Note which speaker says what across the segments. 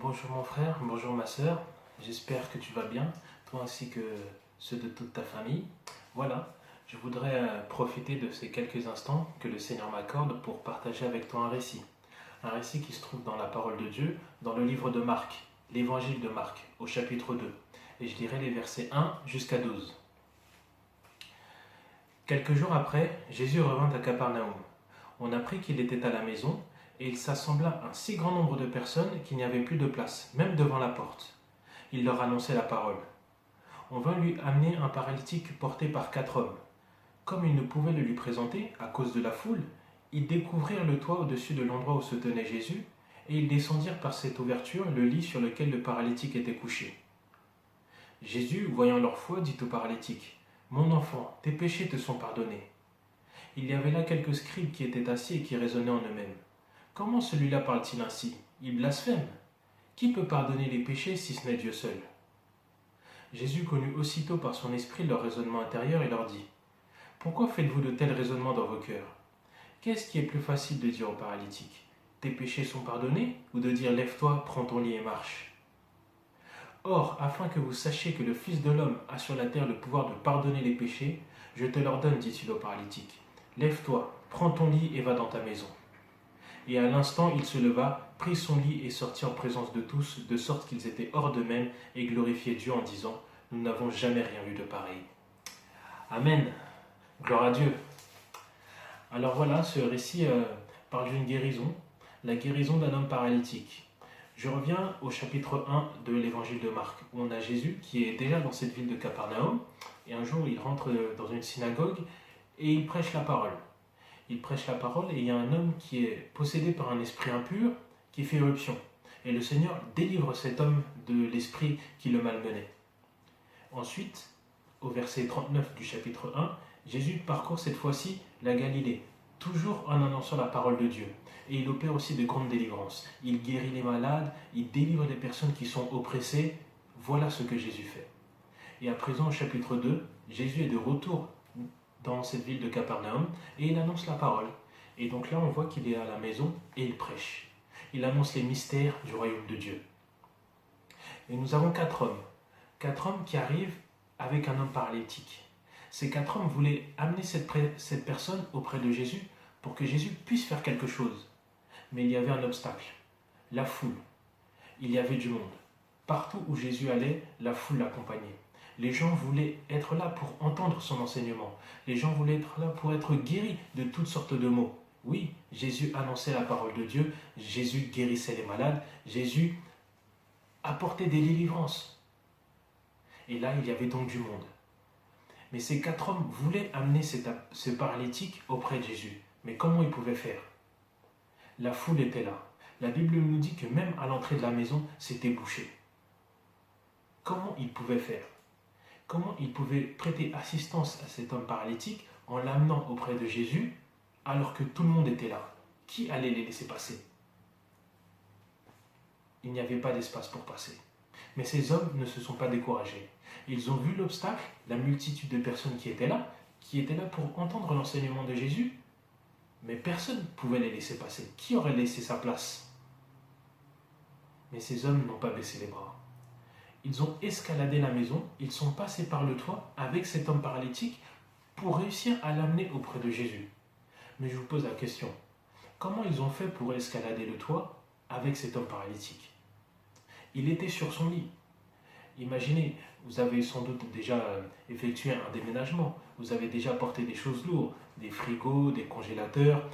Speaker 1: Bonjour mon frère, bonjour ma sœur, j'espère que tu vas bien, toi ainsi que ceux de toute ta famille. Voilà, je voudrais profiter de ces quelques instants que le Seigneur m'accorde pour partager avec toi un récit qui se trouve dans la parole de Dieu, dans le livre de Marc, l'évangile de Marc, au chapitre 2, et je lirai les versets 1 jusqu'à 12. Quelques jours après, Jésus revint à Capernaum. On apprit qu'il était à la maison, et il s'assembla un si grand nombre de personnes qu'il n'y avait plus de place, même devant la porte. Il leur annonçait la parole. On vint lui amener un paralytique porté par 4 hommes. Comme ils ne pouvaient le lui présenter, à cause de la foule, ils découvrirent le toit au-dessus de l'endroit où se tenait Jésus, et ils descendirent par cette ouverture le lit sur lequel le paralytique était couché. Jésus, voyant leur foi, dit au paralytique, « Mon enfant, tes péchés te sont pardonnés. » Il y avait là quelques scribes qui étaient assis et qui raisonnaient en eux-mêmes. Comment celui-là parle-t-il ainsi? Il blasphème. Qui peut pardonner les péchés si ce n'est Dieu seul? Jésus connut aussitôt par son esprit leur raisonnement intérieur et leur dit, « Pourquoi faites-vous de tels raisonnements dans vos cœurs? Qu'est-ce qui est plus facile de dire au paralytique? Tes péchés sont pardonnés? Ou de dire, lève-toi, prends ton lit et marche? Or, afin que vous sachiez que le Fils de l'homme a sur la terre le pouvoir de pardonner les péchés, je te l'ordonne, dit-il au paralytique. Lève-toi, prends ton lit et va dans ta maison. Et à l'instant, il se leva, prit son lit et sortit en présence de tous, de sorte qu'ils étaient hors d'eux-mêmes et glorifiaient Dieu en disant, nous n'avons jamais rien vu de pareil. Amen. Gloire à Dieu. Alors voilà, ce récit parle d'une guérison, la guérison d'un homme paralytique. Je reviens au chapitre 1 de l'évangile de Marc, où on a Jésus qui est déjà dans cette ville de Capernaum, et un jour il rentre dans une synagogue et il prêche la parole. Il prêche la parole et il y a un homme qui est possédé par un esprit impur qui fait éruption. Et le Seigneur délivre cet homme de l'esprit qui le malmenait. Ensuite, au verset 39 du chapitre 1, Jésus parcourt cette fois-ci la Galilée, toujours en annonçant la parole de Dieu. Et il opère aussi de grandes délivrances. Il guérit les malades, il délivre les personnes qui sont oppressées. Voilà ce que Jésus fait. Et à présent, au chapitre 2, Jésus est de retour dans cette ville de Capernaum et il annonce la parole. Et donc là, on voit qu'il est à la maison et il prêche. Il annonce les mystères du royaume de Dieu. Et nous avons 4 hommes. 4 hommes qui arrivent avec un homme paralytique. Ces 4 hommes voulaient amener cette personne auprès de Jésus pour que Jésus puisse faire quelque chose. Mais il y avait un obstacle, la foule. Il y avait du monde. Partout où Jésus allait, la foule l'accompagnait. Les gens voulaient être là pour entendre son enseignement. Les gens voulaient être là pour être guéris de toutes sortes de maux. Oui, Jésus annonçait la parole de Dieu, Jésus guérissait les malades, Jésus apportait des délivrances. Et là, il y avait donc du monde. Mais ces 4 hommes voulaient amener ce paralytique auprès de Jésus. Mais comment ils pouvaient faire? La foule était là. La Bible nous dit que même à l'entrée de la maison, c'était bouché. Comment ils pouvaient faire? Comment ils pouvaient prêter assistance à cet homme paralytique en l'amenant auprès de Jésus alors que tout le monde était là? Qui allait les laisser passer? Il n'y avait pas d'espace pour passer. Mais ces hommes ne se sont pas découragés. Ils ont vu l'obstacle, la multitude de personnes qui étaient là pour entendre l'enseignement de Jésus. Mais personne ne pouvait les laisser passer. Qui aurait laissé sa place? Mais ces hommes n'ont pas baissé les bras. Ils ont escaladé la maison, ils sont passés par le toit avec cet homme paralytique pour réussir à l'amener auprès de Jésus. Mais je vous pose la question, comment ils ont fait pour escalader le toit avec cet homme paralytique? Il était sur son lit. Imaginez, vous avez sans doute déjà effectué un déménagement, vous avez déjà porté des choses lourdes, des frigos, des congélateurs.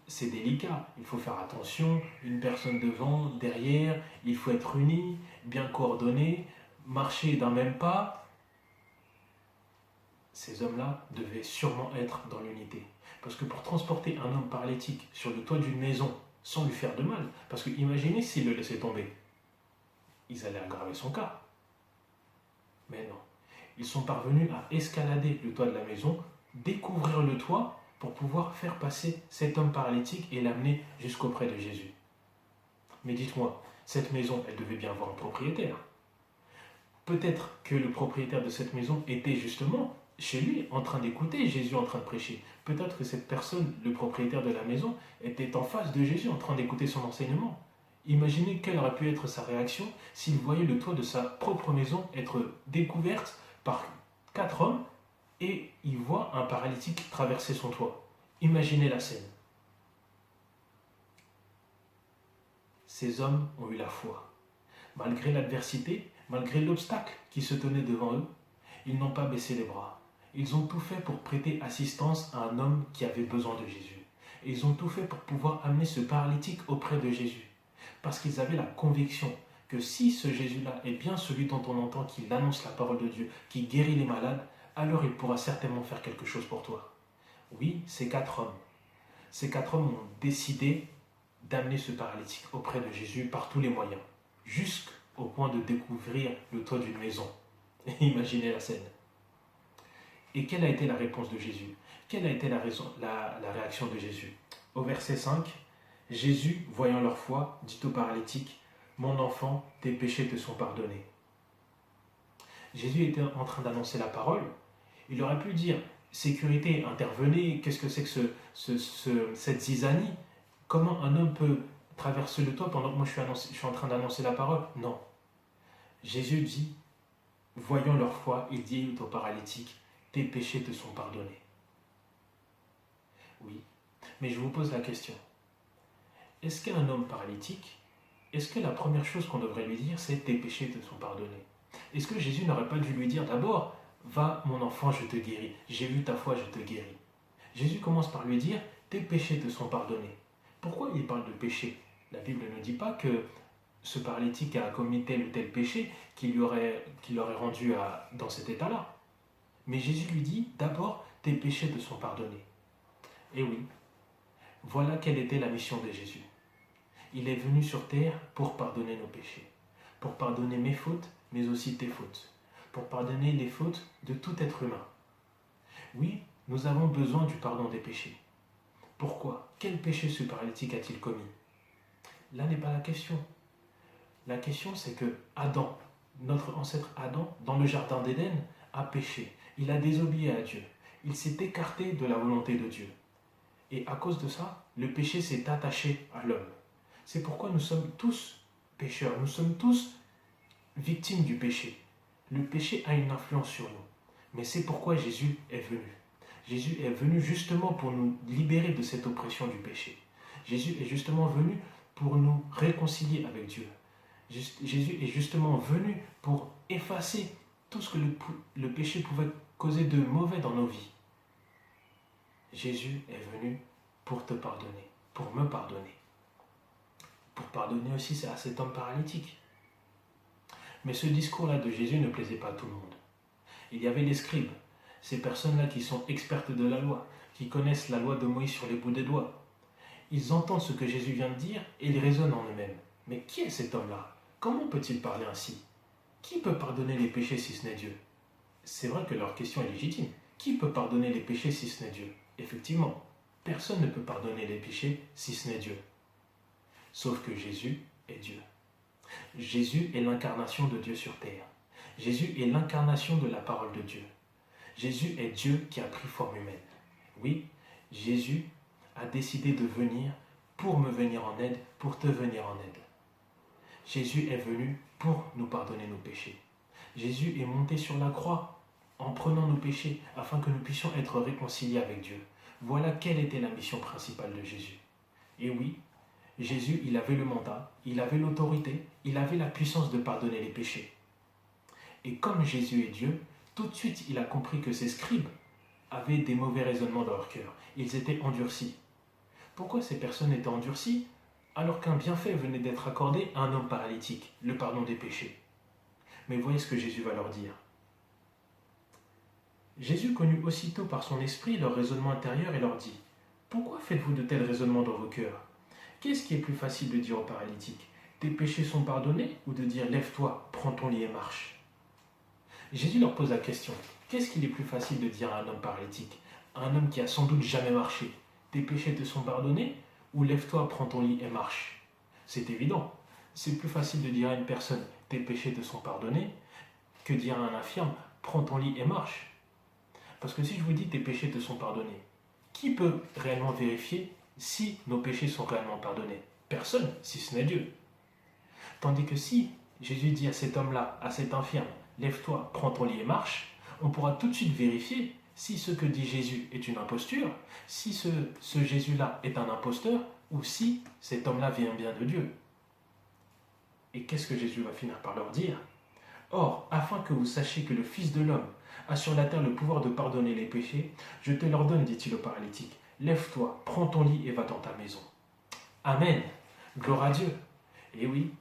Speaker 1: C'est délicat, il faut faire attention, une personne devant, derrière, il faut être unis, bien coordonnés, marcher d'un même pas. Ces hommes-là devaient sûrement être dans l'unité. Parce que pour transporter un homme paralytique sur le toit d'une maison sans lui faire de mal, parce que imaginez s'ils le laissaient tomber, ils allaient aggraver son cas. Mais non, ils sont parvenus à escalader le toit de la maison, découvrir le toit, pour pouvoir faire passer cet homme paralytique et l'amener jusqu'auprès de Jésus. Mais dites-moi, cette maison, elle devait bien avoir un propriétaire. Peut-être que le propriétaire de cette maison était justement chez lui, en train d'écouter Jésus en train de prêcher. Peut-être que cette personne, le propriétaire de la maison, était en face de Jésus en train d'écouter son enseignement. Imaginez quelle aurait pu être sa réaction s'il voyait le toit de sa propre maison être découverte par 4 hommes et il voit un paralytique traverser son toit. Imaginez la scène. Ces hommes ont eu la foi. Malgré l'adversité, malgré l'obstacle qui se tenait devant eux, ils n'ont pas baissé les bras. Ils ont tout fait pour prêter assistance à un homme qui avait besoin de Jésus. Et ils ont tout fait pour pouvoir amener ce paralytique auprès de Jésus. Parce qu'ils avaient la conviction que si ce Jésus-là est bien celui dont on entend qu'il annonce la parole de Dieu, qui guérit les malades, alors il pourra certainement faire quelque chose pour toi. Oui, ces 4 hommes. Ces 4 hommes ont décidé d'amener ce paralytique auprès de Jésus par tous les moyens, jusqu'au point de découvrir le toit d'une maison. Imaginez la scène. Et quelle a été la réponse de Jésus? Quelle a été la réaction de Jésus? Au verset 5, Jésus, voyant leur foi, dit au paralytique, « Mon enfant, tes péchés te sont pardonnés. » Jésus était en train d'annoncer la parole. Il aurait pu dire, « Sécurité, intervenez, qu'est-ce que c'est que cette zizanie? Comment un homme peut traverser le toit pendant que moi je suis en train d'annoncer la parole? » Non. Jésus dit, voyant leur foi, il dit au paralytique, « Tes péchés te sont pardonnés. » Oui, mais je vous pose la question. Est-ce qu'un homme paralytique, est-ce que la première chose qu'on devrait lui dire, c'est « Tes péchés te sont pardonnés » ? Est-ce que Jésus n'aurait pas dû lui dire d'abord « Va, mon enfant, je te guéris. J'ai vu ta foi, je te guéris. » Jésus commence par lui dire « Tes péchés te sont pardonnés. » Pourquoi il parle de péché? La Bible ne dit pas que ce paralytique a commis tel ou tel péché qui l'aurait rendu dans cet état-là. Mais Jésus lui dit d'abord « Tes péchés te sont pardonnés. » Et oui, voilà quelle était la mission de Jésus. Il est venu sur terre pour pardonner nos péchés, pour pardonner mes fautes, mais aussi tes fautes, pour pardonner les fautes de tout être humain. Oui, nous avons besoin du pardon des péchés. Pourquoi? Quel péché ce paralytique a-t-il commis? Là n'est pas la question. La question c'est que Adam, notre ancêtre Adam, dans le jardin d'Éden, a péché. Il a désobéi à Dieu. Il s'est écarté de la volonté de Dieu. Et à cause de ça, le péché s'est attaché à l'homme. C'est pourquoi nous sommes tous pécheurs. Nous sommes tous victimes du péché. Le péché a une influence sur nous. Mais c'est pourquoi Jésus est venu. Jésus est venu justement pour nous libérer de cette oppression du péché. Jésus est justement venu pour nous réconcilier avec Dieu. Jésus est justement venu pour effacer tout ce que le péché pouvait causer de mauvais dans nos vies. Jésus est venu pour te pardonner, pour me pardonner. Pour pardonner aussi à cet homme paralytique. Mais ce discours-là de Jésus ne plaisait pas à tout le monde. Il y avait les scribes, ces personnes-là qui sont expertes de la loi, qui connaissent la loi de Moïse sur les bouts des doigts. Ils entendent ce que Jésus vient de dire et ils raisonnent en eux-mêmes. Mais qui est cet homme-là? Comment peut-il parler ainsi? Qui peut pardonner les péchés si ce n'est Dieu? C'est vrai que leur question est légitime. Qui peut pardonner les péchés si ce n'est Dieu? Effectivement, personne ne peut pardonner les péchés si ce n'est Dieu. Sauf que Jésus est Dieu. Jésus est l'incarnation de Dieu sur terre. Jésus est l'incarnation de la parole de Dieu. Jésus est Dieu qui a pris forme humaine. Oui, Jésus a décidé de venir pour me venir en aide, pour te venir en aide. Jésus est venu pour nous pardonner nos péchés. Jésus est monté sur la croix en prenant nos péchés afin que nous puissions être réconciliés avec Dieu. Voilà quelle était la mission principale de Jésus. Et oui, Jésus, il avait le mandat, il avait l'autorité, il avait la puissance de pardonner les péchés. Et comme Jésus est Dieu, tout de suite il a compris que ces scribes avaient des mauvais raisonnements dans leur cœur. Ils étaient endurcis. Pourquoi ces personnes étaient endurcies alors qu'un bienfait venait d'être accordé à un homme paralytique, le pardon des péchés? Mais voyez ce que Jésus va leur dire. Jésus connut aussitôt par son esprit leur raisonnement intérieur et leur dit « Pourquoi faites-vous de tels raisonnements dans vos cœurs? Qu'est-ce qui est plus facile de dire au paralytique? Tes péchés sont pardonnés? Ou de dire lève-toi, prends ton lit et marche ?» Jésus leur pose la question. Qu'est-ce qu'il est plus facile de dire à un homme paralytique? À un homme qui a sans doute jamais marché? Tes péchés te sont pardonnés? Ou lève-toi, prends ton lit et marche? C'est évident. C'est plus facile de dire à une personne tes péchés te sont pardonnés que dire à un infirme prends ton lit et marche. Parce que si je vous dis tes péchés te sont pardonnés, qui peut réellement vérifier si nos péchés sont réellement pardonnés? Personne, si ce n'est Dieu. Tandis que si Jésus dit à cet homme-là, à cet infirme, lève-toi, prends ton lit et marche, on pourra tout de suite vérifier si ce que dit Jésus est une imposture, si ce Jésus-là est un imposteur, ou si cet homme-là vient bien de Dieu. Et qu'est-ce que Jésus va finir par leur dire? Or, afin que vous sachiez que le Fils de l'homme a sur la terre le pouvoir de pardonner les péchés, je te l'ordonne, dit-il au paralytique, lève-toi, prends ton lit et va dans ta maison. Amen. Gloire à Dieu. Et oui,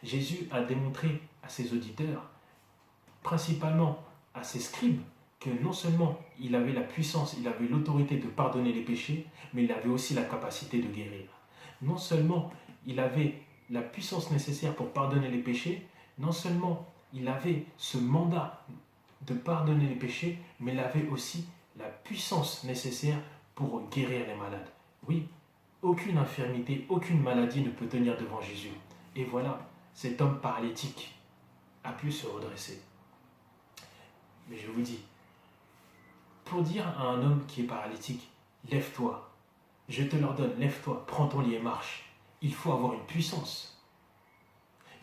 Speaker 1: Jésus a démontré à ses auditeurs, principalement à ses scribes, que non seulement il avait la puissance, il avait l'autorité de pardonner les péchés, mais il avait aussi la capacité de guérir. Non seulement il avait la puissance nécessaire pour pardonner les péchés, non seulement il avait ce mandat de pardonner les péchés, mais il avait aussi la puissance nécessaire pour guérir les malades. Oui, aucune infirmité, aucune maladie ne peut tenir devant Jésus. Et voilà, cet homme paralytique a pu se redresser. Mais je vous dis, pour dire à un homme qui est paralytique, lève-toi, je te l'ordonne, lève-toi, prends ton lit et marche, il faut avoir une puissance.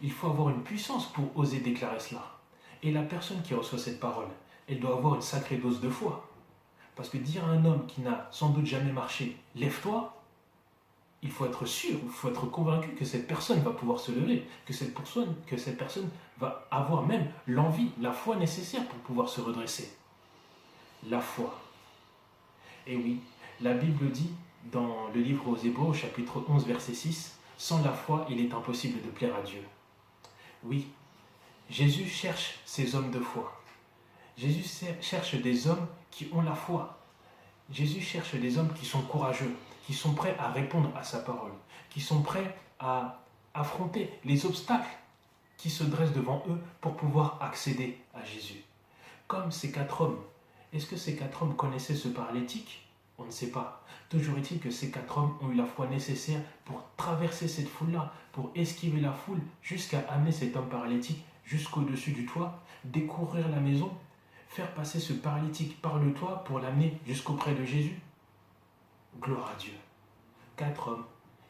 Speaker 1: Il faut avoir une puissance pour oser déclarer cela. Et la personne qui reçoit cette parole, elle doit avoir une sacrée dose de foi. Parce que dire à un homme qui n'a sans doute jamais marché, lève-toi, il faut être sûr, il faut être convaincu que cette personne va pouvoir se lever, que cette personne va avoir même l'envie, la foi nécessaire pour pouvoir se redresser. La foi. Et oui, la Bible dit dans le livre aux Hébreux, au chapitre 11, verset 6, « Sans la foi, il est impossible de plaire à Dieu. » Oui, Jésus cherche ces hommes de foi. Jésus cherche des hommes qui ont la foi. Jésus cherche des hommes qui sont courageux, qui sont prêts à répondre à sa parole, qui sont prêts à affronter les obstacles qui se dressent devant eux pour pouvoir accéder à Jésus. Comme ces 4 hommes. Est-ce que ces 4 hommes connaissaient ce paralytique? On ne sait pas. Toujours est-il que ces 4 hommes ont eu la foi nécessaire pour traverser cette foule-là, pour esquiver la foule, jusqu'à amener cet homme paralytique jusqu'au-dessus du toit, découvrir la maison, faire passer ce paralytique par le toit pour l'amener jusqu'auprès de Jésus. Gloire à Dieu. 4 hommes.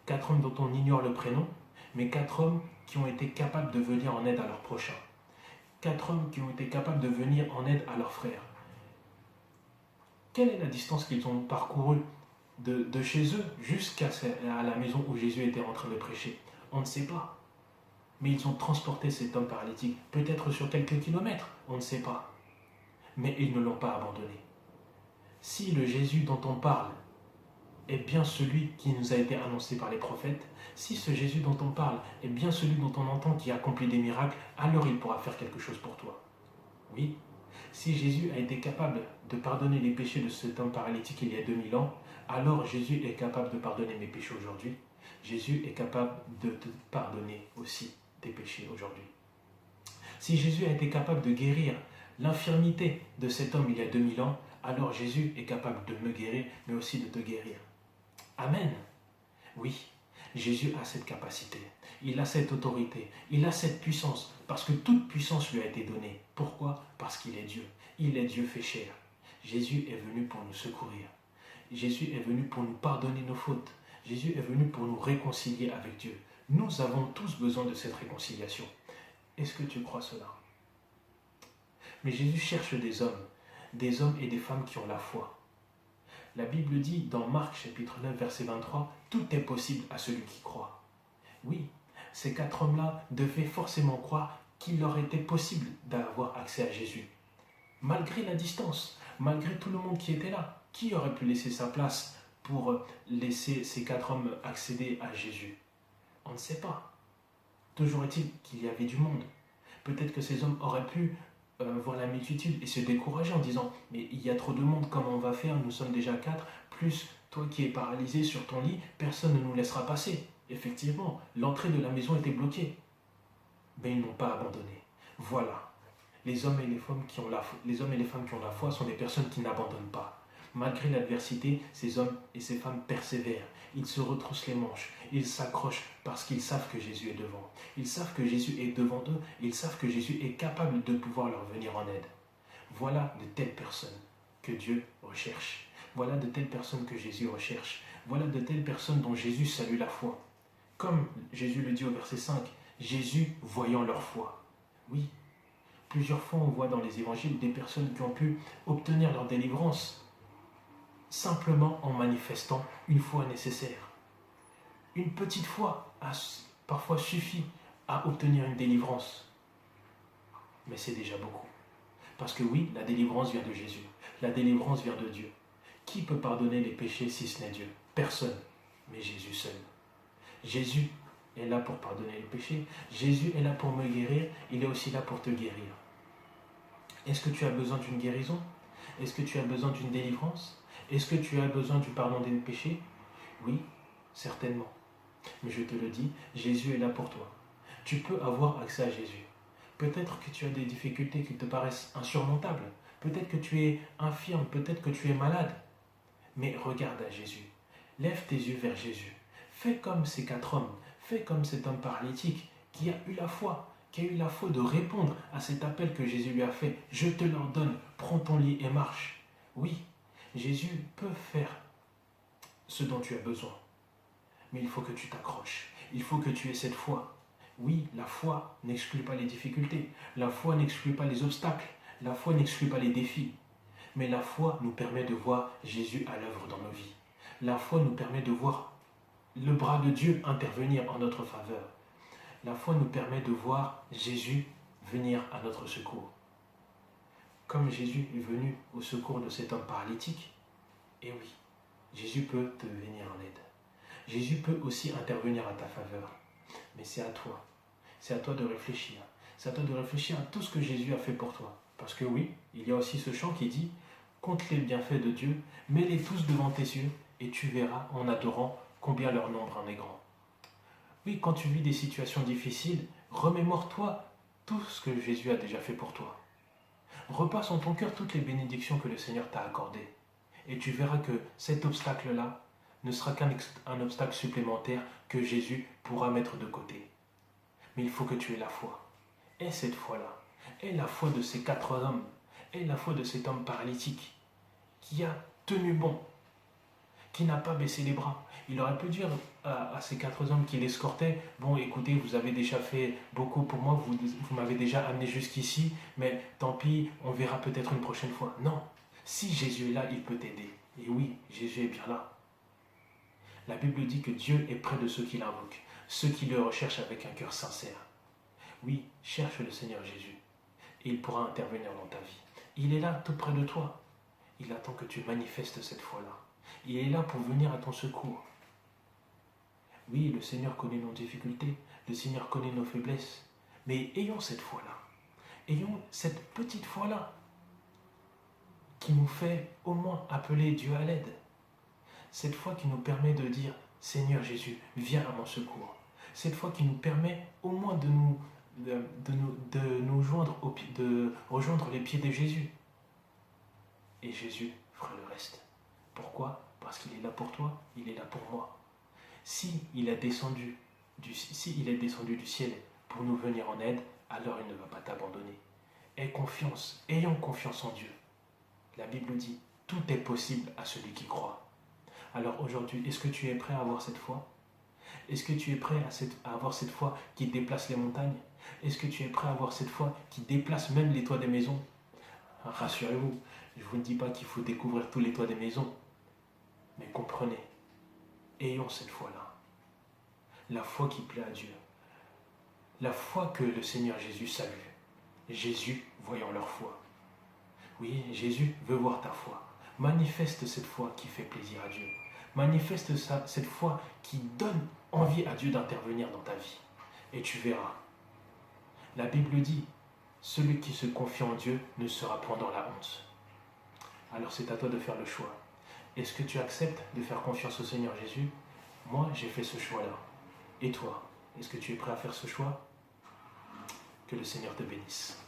Speaker 1: 4 hommes dont on ignore le prénom, mais 4 hommes qui ont été capables de venir en aide à leurs prochains. 4 hommes qui ont été capables de venir en aide à leurs frères. Quelle est la distance qu'ils ont parcourue de chez eux jusqu'à la maison où Jésus était en train de prêcher? On ne sait pas. Mais ils ont transporté cet homme paralytique, peut-être sur quelques kilomètres, on ne sait pas. Mais ils ne l'ont pas abandonné. Si le Jésus dont on parle est bien celui qui nous a été annoncé par les prophètes, si ce Jésus dont on parle est bien celui dont on entend qui accomplit des miracles, alors il pourra faire quelque chose pour toi. Oui, si Jésus a été capable de pardonner les péchés de cet homme paralytique il y a 2000 ans, alors Jésus est capable de pardonner mes péchés aujourd'hui. Jésus est capable de te pardonner aussi tes péchés aujourd'hui. Si Jésus a été capable de guérir l'infirmité de cet homme il y a 2000 ans, alors Jésus est capable de me guérir, mais aussi de te guérir. Amen. Oui, Jésus a cette capacité, il a cette autorité, il a cette puissance, parce que toute puissance lui a été donnée. Pourquoi? Parce qu'il est Dieu. Il est Dieu fait chair. Jésus est venu pour nous secourir. Jésus est venu pour nous pardonner nos fautes. Jésus est venu pour nous réconcilier avec Dieu. Nous avons tous besoin de cette réconciliation. Est-ce que tu crois cela? Mais Jésus cherche des hommes et des femmes qui ont la foi. La Bible dit dans Marc chapitre 9 verset 23, « Tout est possible à celui qui croit. » Oui, ces 4 hommes-là devaient forcément croire qu'il leur était possible d'avoir accès à Jésus. Malgré la distance, malgré tout le monde qui était là, qui aurait pu laisser sa place pour laisser ces 4 hommes accéder à Jésus? On ne sait pas. Toujours est-il qu'il y avait du monde. Peut-être que ces hommes auraient pu voir la multitude et se décourager en disant « Mais il y a trop de monde, comment on va faire? Nous sommes déjà 4, plus toi qui es paralysé sur ton lit, personne ne nous laissera passer. » Effectivement, l'entrée de la maison était bloquée. Mais ils n'ont pas abandonné. Voilà. Les hommes et les femmes qui ont la foi sont des personnes qui n'abandonnent pas. Malgré l'adversité, ces hommes et ces femmes persévèrent. Ils se retroussent les manches. Ils s'accrochent parce qu'ils savent que Jésus est devant. Ils savent que Jésus est devant eux. Ils savent que Jésus est capable de pouvoir leur venir en aide. Voilà de telles personnes que Dieu recherche. Voilà de telles personnes que Jésus recherche. Voilà de telles personnes dont Jésus salue la foi. Comme Jésus le dit au verset 5, Jésus voyant leur foi. Oui, plusieurs fois on voit dans les évangiles des personnes qui ont pu obtenir leur délivrance simplement en manifestant une foi nécessaire. Une petite foi a parfois suffi à obtenir une délivrance. Mais c'est déjà beaucoup. Parce que oui, la délivrance vient de Jésus. La délivrance vient de Dieu. Qui peut pardonner les péchés si ce n'est Dieu? Personne, mais Jésus seul. Jésus est là pour pardonner les péchés. Jésus est là pour me guérir. Il est aussi là pour te guérir. Est-ce que tu as besoin d'une guérison? Est-ce que tu as besoin d'une délivrance? Est-ce que tu as besoin du pardon des péchés? Oui, certainement. Mais je te le dis, Jésus est là pour toi. Tu peux avoir accès à Jésus. Peut-être que tu as des difficultés qui te paraissent insurmontables. Peut-être que tu es infirme, peut-être que tu es malade. Mais regarde à Jésus. Lève tes yeux vers Jésus. Fais comme ces 4 hommes. Fais comme cet homme paralytique qui a eu la foi. Qui a eu la foi de répondre à cet appel que Jésus lui a fait. Je te l'ordonne, prends ton lit et marche. Oui, Jésus peut faire ce dont tu as besoin. Mais il faut que tu t'accroches. Il faut que tu aies cette foi. Oui, la foi n'exclut pas les difficultés. La foi n'exclut pas les obstacles. La foi n'exclut pas les défis. Mais la foi nous permet de voir Jésus à l'œuvre dans nos vies. La foi nous permet de voir le bras de Dieu intervenir en notre faveur. La foi nous permet de voir Jésus venir à notre secours. Comme Jésus est venu au secours de cet homme paralytique, et oui, Jésus peut te venir en aide. Jésus peut aussi intervenir à ta faveur. Mais c'est à toi. C'est à toi de réfléchir. C'est à toi de réfléchir à tout ce que Jésus a fait pour toi. Parce que oui, il y a aussi ce chant qui dit « Compte les bienfaits de Dieu, mets-les tous devant tes yeux, et tu verras en adorant combien leur nombre en est grand. » Oui, quand tu vis des situations difficiles, remémore-toi tout ce que Jésus a déjà fait pour toi. Repasse en ton cœur toutes les bénédictions que le Seigneur t'a accordées. Et tu verras que cet obstacle-là ne sera qu'un obstacle supplémentaire que Jésus pourra mettre de côté. Mais il faut que tu aies la foi. Aie cette foi-là. Aie la foi de ces 4 hommes. Aie la foi de cet homme paralytique qui a tenu bon, qui n'a pas baissé les bras. Il aurait pu dire à ces 4 hommes qui l'escortaient, « Bon, écoutez, vous avez déjà fait beaucoup pour moi, vous m'avez déjà amené jusqu'ici, mais tant pis, on verra peut-être une prochaine fois. » Non, si Jésus est là, il peut t'aider. Et oui, Jésus est bien là. La Bible dit que Dieu est près de ceux qui l'invoquent, ceux qui le recherchent avec un cœur sincère. Oui, cherche le Seigneur Jésus, et il pourra intervenir dans ta vie. Il est là, tout près de toi. Il attend que tu manifestes cette foi-là. Il est là pour venir à ton secours. Oui, le Seigneur connaît nos difficultés, le Seigneur connaît nos faiblesses, mais ayons cette foi-là. Ayons cette petite foi-là qui nous fait au moins appeler Dieu à l'aide. Cette foi qui nous permet de dire « Seigneur Jésus, viens à mon secours ». Cette foi qui nous permet au moins de nous joindre, de rejoindre les pieds de Jésus. Et Jésus fera le reste. Pourquoi? Parce qu'il est là pour toi, il est là pour moi. Il est descendu du ciel pour nous venir en aide, alors il ne va pas t'abandonner. Aie confiance, ayons confiance en Dieu. La Bible dit, tout est possible à celui qui croit. Alors aujourd'hui, est-ce que tu es prêt à avoir cette foi? Est-ce que tu es prêt à avoir cette foi qui déplace les montagnes? Est-ce que tu es prêt à avoir cette foi qui déplace même les toits des maisons? Rassurez-vous, je ne vous dis pas qu'il faut découvrir tous les toits des maisons. Mais comprenez, ayons cette foi-là. La foi qui plaît à Dieu. La foi que le Seigneur Jésus salue. Jésus voyant leur foi. Oui, Jésus veut voir ta foi. Manifeste cette foi qui fait plaisir à Dieu. Manifeste cette foi qui donne envie à Dieu d'intervenir dans ta vie. Et tu verras. La Bible dit, celui qui se confie en Dieu ne sera point dans la honte. Alors c'est à toi de faire le choix. Est-ce que tu acceptes de faire confiance au Seigneur Jésus? Moi, j'ai fait ce choix-là. Et toi, est-ce que tu es prêt à faire ce choix? Que le Seigneur te bénisse.